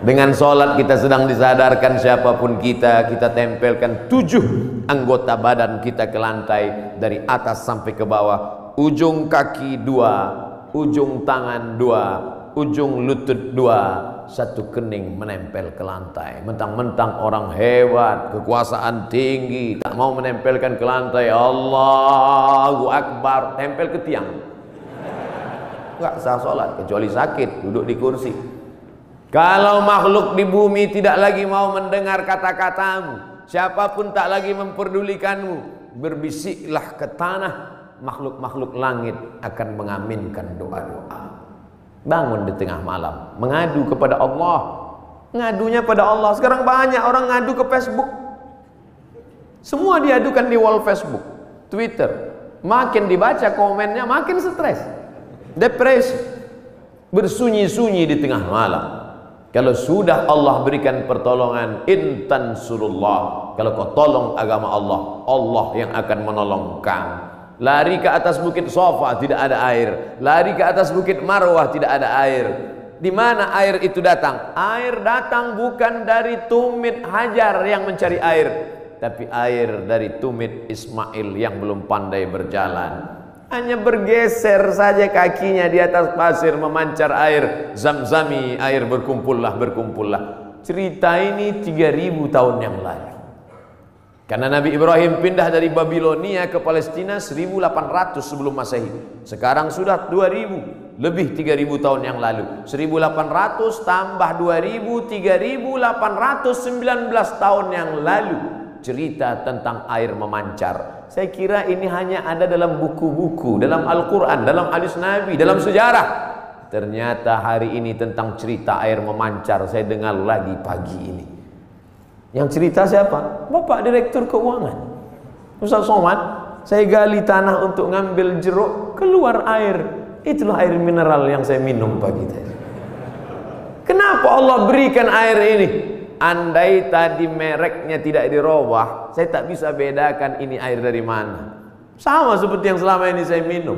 Dengan sholat kita sedang disadarkan siapapun kita tempelkan 7 anggota badan kita ke lantai, dari atas sampai ke bawah. Ujung kaki 2, ujung tangan 2, ujung lutut 2, 1 kening menempel ke lantai. Mentang-mentang orang hebat, kekuasaan tinggi, tak mau menempelkan ke lantai. Allahu Akbar, tempel ke tiang. Enggak sah sholat, kecuali sakit, duduk di kursi. Kalau makhluk di bumi tidak lagi mau mendengar kata-katamu, siapapun tak lagi memperdulikanmu, berbisiklah ke tanah, makhluk-makhluk langit akan mengaminkan doa-doa. Bangun di tengah malam, mengadu kepada Allah. Ngadunya pada Allah. Sekarang banyak orang ngadu ke Facebook. Semua diadukan di wall Facebook, Twitter. Makin dibaca komennya, makin stres, depresi, bersunyi-sunyi di tengah malam. Kalau sudah Allah berikan pertolongan, intan surullah, kalau kau tolong agama Allah, Allah yang akan menolong kamu. Lari ke atas bukit Safa, tidak ada air. Lari ke atas bukit Marwah, tidak ada air. Di mana air itu datang? Air datang bukan dari tumit Hajar yang mencari air, tapi air dari tumit Ismail yang belum pandai berjalan. Hanya bergeser saja kakinya di atas pasir, memancar air Zamzami, air berkumpullah. Cerita ini 3000 tahun yang lalu. Karena Nabi Ibrahim pindah dari Babilonia ke Palestina 1800 sebelum Masehi. Sekarang sudah 2000, lebih 3000 tahun yang lalu. 1800 tambah 2000, 3819 tahun yang lalu. Cerita tentang air memancar. Saya kira ini hanya ada dalam buku-buku, dalam Al-Quran, dalam hadis Nabi, dalam sejarah. Ternyata hari ini tentang cerita air memancar saya dengar lagi pagi ini. Yang cerita siapa? Bapak Direktur Keuangan, Ustaz Somad. Saya gali tanah untuk ngambil jeruk, keluar air. Itulah air mineral yang saya minum pagi tadi. Kenapa Allah berikan air ini? Andai tadi mereknya tidak dirubah, saya tak bisa bedakan ini air dari mana. Sama seperti yang selama ini saya minum.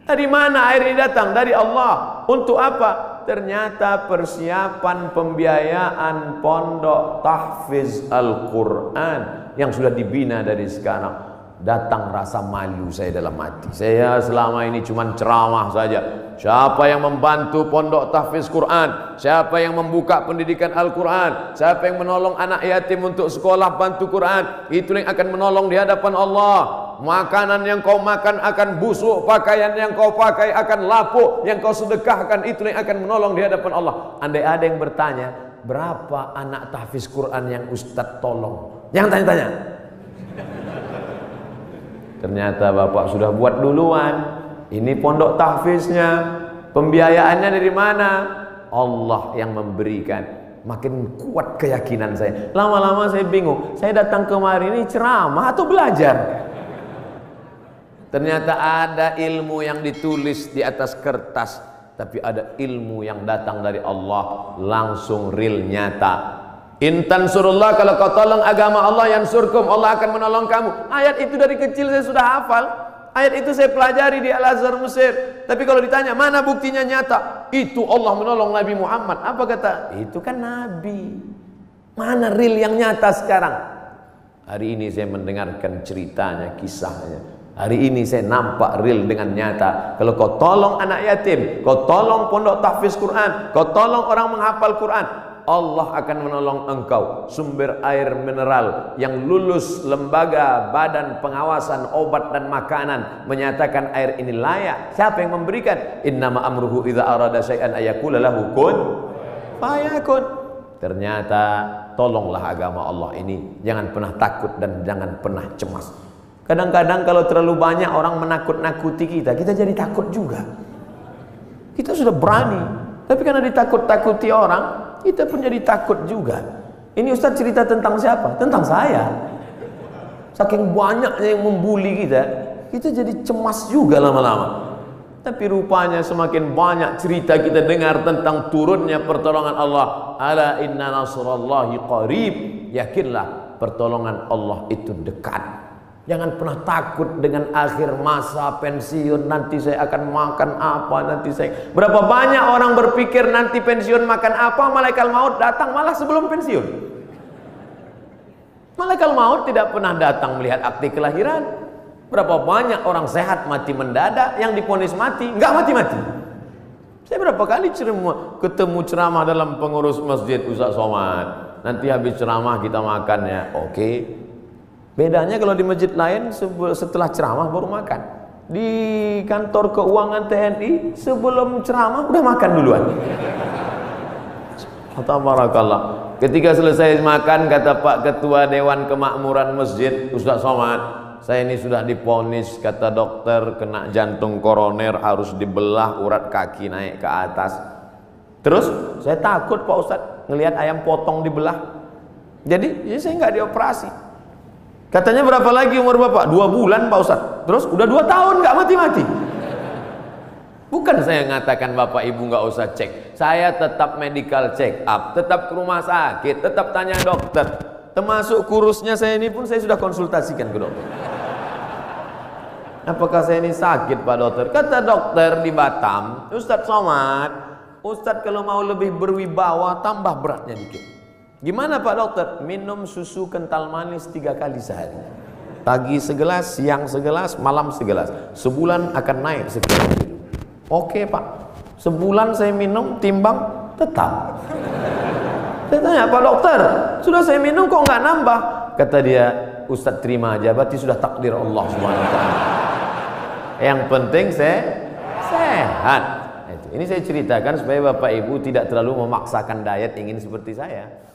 Dari mana air ini datang? Dari Allah. Untuk apa? Ternyata persiapan pembiayaan pondok tahfiz Al-Quran yang sudah dibina dari sekarang. Datang rasa malu saya dalam hati. Saya selama ini cuma ceramah saja. Siapa yang membantu pondok tahfiz Quran? Siapa yang membuka pendidikan Al-Quran? Siapa yang menolong anak yatim untuk sekolah bantu Quran? Itu yang akan menolong di hadapan Allah. Makanan yang kau makan akan busuk, pakaian yang kau pakai akan lapuk, yang kau sedekahkan itu yang akan menolong di hadapan Allah. Andai ada yang bertanya, berapa anak tahfiz Quran yang Ustadz tolong? Jangan tanya-tanya. Ternyata Bapak sudah buat duluan. Ini pondok tahfiznya, pembiayaannya dari mana? Allah yang memberikan. Makin kuat keyakinan saya. Lama-lama saya bingung. Saya datang kemari ini ceramah atau belajar? Ternyata ada ilmu yang ditulis di atas kertas, tapi ada ilmu yang datang dari Allah langsung real nyata. Intan surullah, kalau kau tolong agama Allah, yansurkum, Allah akan menolong kamu. Ayat itu dari kecil saya sudah hafal. Ayat itu saya pelajari di Al-Azhar Mesir. Tapi kalau ditanya mana buktinya nyata, itu Allah menolong Nabi Muhammad. Apa kata? Itu kan Nabi. Mana real yang nyata sekarang? Hari ini saya mendengarkan ceritanya, kisahnya. Hari ini saya nampak real dengan nyata. Kalau kau tolong anak yatim, kau tolong pondok tahfiz Quran, kau tolong orang menghafal Quran, Allah akan menolong engkau. Sumber air mineral yang lulus lembaga badan pengawasan obat dan makanan menyatakan air ini layak. Siapa yang memberikan? Innama amruhu idza arada syai'an ayaqula lahu kun fayakun. Ternyata tolonglah agama Allah ini. Jangan pernah takut dan jangan pernah cemas. Kadang-kadang kalau terlalu banyak orang menakut-nakuti kita, kita jadi takut juga. Kita sudah berani, tapi karena ditakut-takuti orang, kita pun jadi takut juga. Ini Ustaz cerita tentang siapa? Tentang saya. Saking banyaknya yang membuli kita, kita jadi cemas juga lama-lama. Tapi rupanya semakin banyak cerita kita dengar tentang turunnya pertolongan Allah. Ala inna nasrallahi qarib. Yakinlah pertolongan Allah itu dekat. Jangan pernah takut dengan akhir masa pensiun. Nanti saya akan makan apa, nanti saya... Berapa banyak orang berpikir nanti pensiun makan apa, malaikat maut datang malah sebelum pensiun. Malaikat maut tidak pernah datang melihat akte kelahiran. Berapa banyak orang sehat mati mendadak, yang divonis mati, nggak mati-mati. Saya berapa kali ketemu ceramah dalam pengurus masjid, Ustaz Somad. Nanti habis ceramah kita makan ya, oke. Bedanya kalau di masjid lain setelah ceramah baru makan. Di kantor keuangan TNI sebelum ceramah udah makan duluan. Tabarakallah. Ketika selesai makan, kata Pak Ketua Dewan Kemakmuran Masjid, Ustaz Somad, saya ini sudah divonis, kata dokter, kena jantung koroner, harus dibelah urat kaki naik ke atas. Terus saya takut Pak Ustaz ngelihat ayam potong dibelah. Jadi ya saya nggak dioperasi. Katanya berapa lagi umur Bapak? 2 bulan Pak Ustaz. Terus udah 2 tahun nggak mati-mati. Bukan saya ngatakan Bapak Ibu nggak usah cek. Saya tetap medical check up, tetap ke rumah sakit, tetap tanya dokter. Termasuk kurusnya saya ini pun saya sudah konsultasikan ke dokter. Apakah saya ini sakit Pak Dokter? Kata dokter di Batam, Ustadz Somad, Ustadz kalau mau lebih berwibawa tambah beratnya dikit. Gimana Pak Dokter? Minum susu kental manis 3 kali sehari. Pagi segelas, siang segelas, malam segelas. Sebulan akan naik sekian kilo. Oke Pak. Sebulan saya minum, timbang, tetap. Saya tanya, Pak Dokter, sudah saya minum kok nggak nambah? Kata dia, Ustadz terima aja, berarti sudah takdir Allah SWT. Yang penting saya sehat. Ini saya ceritakan supaya Bapak Ibu tidak terlalu memaksakan diet ingin seperti saya.